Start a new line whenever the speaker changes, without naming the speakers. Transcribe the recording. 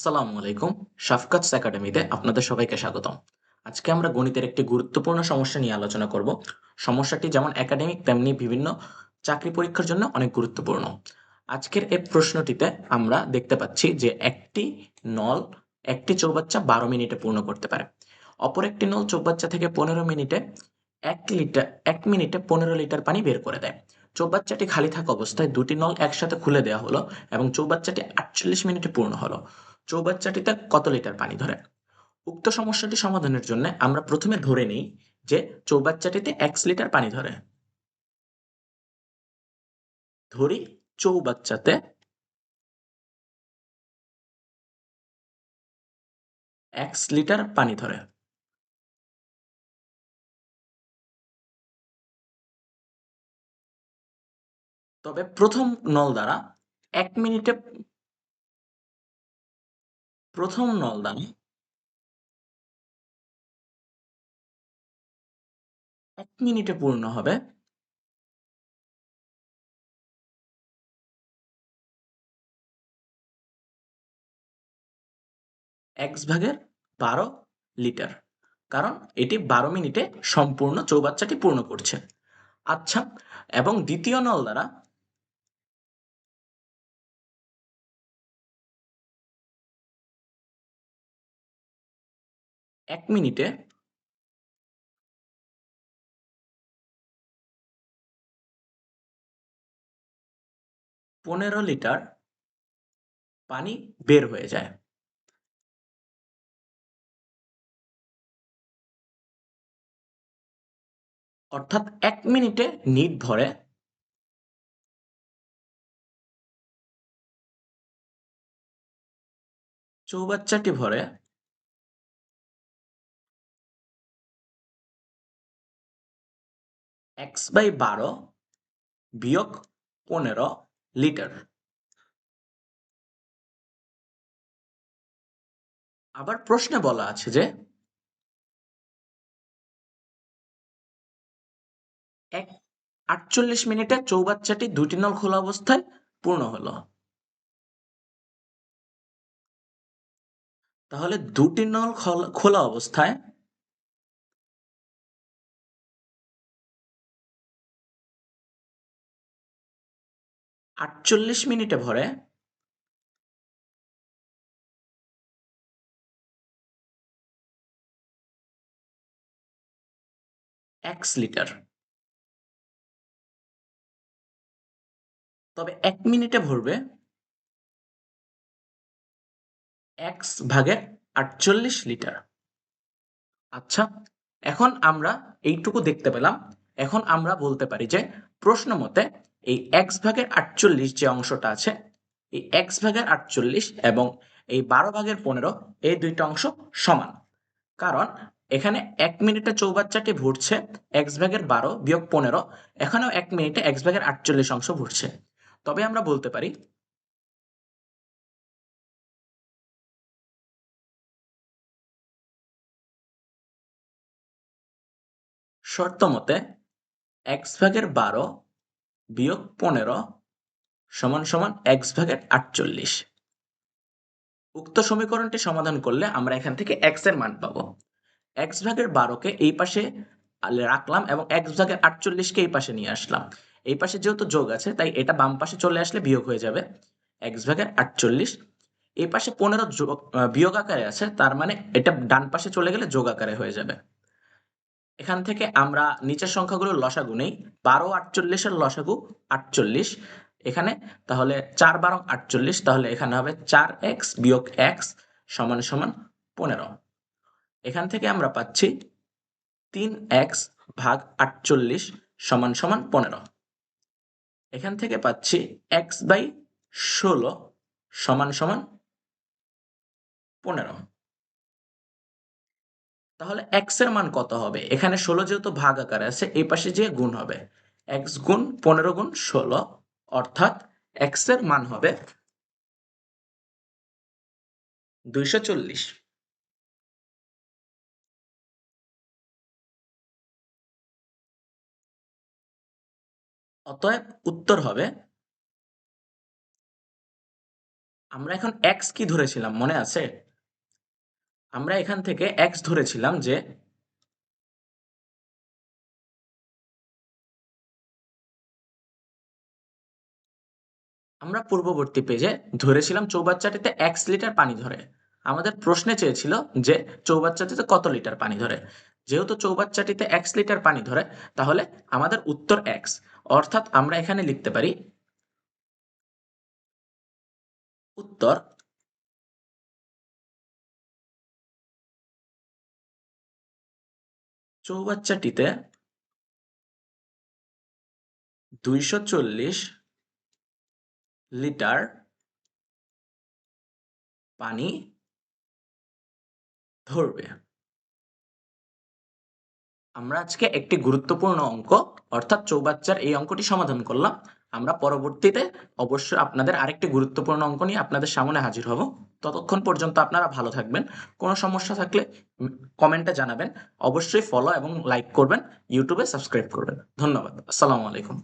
আসসালামু আলাইকুম। শাফকাতস একাডেমিতে আপনাদের সবাইকে স্বাগতম। আজকে আমরা গণিতের একটি গুরুত্বপূর্ণ সমস্যা নিয়ে আলোচনা করব। সমস্যাটি যেমন একাডেমিক তেমনি বিভিন্ন চাকরি পরীক্ষার জন্য অনেক গুরুত্বপূর্ণ। আজকের এই প্রশ্নটিতে আমরা দেখতে পাচ্ছি যে একটি নল একটি চৌবাচ্চা ১২ মিনিটে পূর্ণ করতে পারে। অপর একটি নল চৌবাচ্চা থেকে ১৫ মিনিটে ১ মিনিটে ১৫ লিটার পানি বের করে দেয়। চৌবাচ্চাটি খালি থাকা অবস্থায় দুটি নল একসাথে খুলে দেওয়া হলো এবং চৌবাচ্চাটি ৪৮ মিনিটে পূর্ণ হলো। চৌবাচ্চাটিতে কত লিটার পানি ধরে? উক্ত সমস্যাটি সমাধানের জন্য আমরা প্রথমে ধরে নিই যে চৌবাচ্চাটিতে ১ লিটার পানি ধরে। ধরি চৌবাচ্চাতে ১ লিটার পানি ধরে। তবে প্রথম নল দ্বারা ১ মিনিটে প্রথম নল দ্বারা ১ মিনিটে পূর্ণ হবে ১/১২ লিটার। কারণ এটি ১২ মিনিটে সম্পূর্ণ চৌবাচ্চাটি পূর্ণ করছে। আচ্ছা, এবং দ্বিতীয় নল দ্বারা ১ মিনিটে ১৫ লিটার পানি বের হয়ে যায়। অর্থাৎ ১ মিনিটে নিট ভরে চৌবাচ্চাটি ভরে ১/১২ বিয়োগ ১৫ লিটার। আবার প্রশ্নে বলা আছে যে ৪৮ মিনিটে চৌবাচ্চাটি ২টি নল খোলা অবস্থায় পূর্ণ হলো। তাহলে ২টি নল খোলা অবস্থায় ৪৮ মিনিটে ভরে ১ লিটার। তবে ১ মিনিটে ভরবে ১/৪৮ লিটার। আচ্ছা, এখন আমরা এইটুকু দেখতে পেলাম। এখন আমরা বলতে পারি যে প্রশ্ন মতে এই ১/৪৮ যে অংশটা আছে, এই ১/৪৮ এবং এই ১২/১৫ এই ২ টা অংশ সমান। কারণ এখানে ১ মিনিটে চৌবাচ্চাটি ঘুরছে ১/১২ বিয়োগ ১৫, এখানেও ১ মিনিটে ১/৪৮ অংশ ঘুরছে। তবে আমরা বলতে পারি শর্ত মতে ১/১২ বিয়োগ ১৫ সমান সমান ১/৪৮। উক্ত সমীকরণটি সমাধান করলে আমরা এখান থেকে x এর মান পাবো। x/12 কে এই পাশে রাখলাম এবং x/48 কে এই পাশে নিয়ে আসলাম। এই পাশে যেহেতু যোগ আছে তাই এটা বাম পাশে চলে আসলে বিয়োগ হয়ে যাবে। x/48 এই পাশে ১৫ বিয়োগ আকারে আছে, তার মানে এটা ডান পাশে চলে গেলে যোগ আকারে হয়ে যাবে। এখান থেকে আমরা নিচের সংখ্যাগুলোর লসাগু নেই। ১২ ৪৮ এর লসাগু ৪৮ এখানে, তাহলে ৪/১২ ৪৮, তাহলে এখানে হবে ৪x বিয়োগ x সমান সমান ১৫। এখান থেকে আমরা পাচ্ছি ৩x ভাগ ৪৮ সমান সমান ১৫। এখান থেকে পাচ্ছি x/১৬ সমান সমান ১৫। তাহলে x এর মান কত হবে? এখানে ১৬ যেহেতু ভাগ আকারে আছে, এই পাশে যেয়ে গুণ হবে। x গুণ ১৫ গুণ ১৬, অর্থাৎ x এর মান হবে ২৪০। অতএব উত্তর হবে আমরা এখন এক্স কি ধরেছিলাম মনে আছে? আমরা এখান থেকে এক্স ধরেছিলাম যে আমরা পূর্ববর্তী পেজে ধরেছিলাম চৌবাচ্চাটিতে এক্স লিটার পানি ধরে। আমাদের প্রশ্নে চেয়েছিল যে চৌবাচ্চাটিতে কত লিটার পানি ধরে। যেহেতু চৌবাচ্চাটিতে এক্স লিটার পানি ধরে, তাহলে আমাদের উত্তর এক্স। অর্থাৎ আমরা এখানে লিখতে পারি উত্তর চৌবাচ্চাটিতে 240 লিটার পানি ধরবে। আমরা আজকে একটি গুরুত্বপূর্ণ অঙ্ক অর্থাৎ চৌবাচ্চার এই অঙ্কটি সমাধান করলাম। আমরা পরবর্তীতে অবশ্যই আপনাদের আরেকটি গুরুত্বপূর্ণ অঙ্ক নিয়ে আপনাদের সামনে হাজির হব। ততক্ষণ পর্যন্ত আপনারা ভালো থাকবেন। কোনো সমস্যা থাকলে কমেন্টে জানাবেন। অবশ্যই ফলো এবং লাইক করবেন, ইউটিউবে সাবস্ক্রাইব করবেন। ধন্যবাদ। আসসালামু আলাইকুম।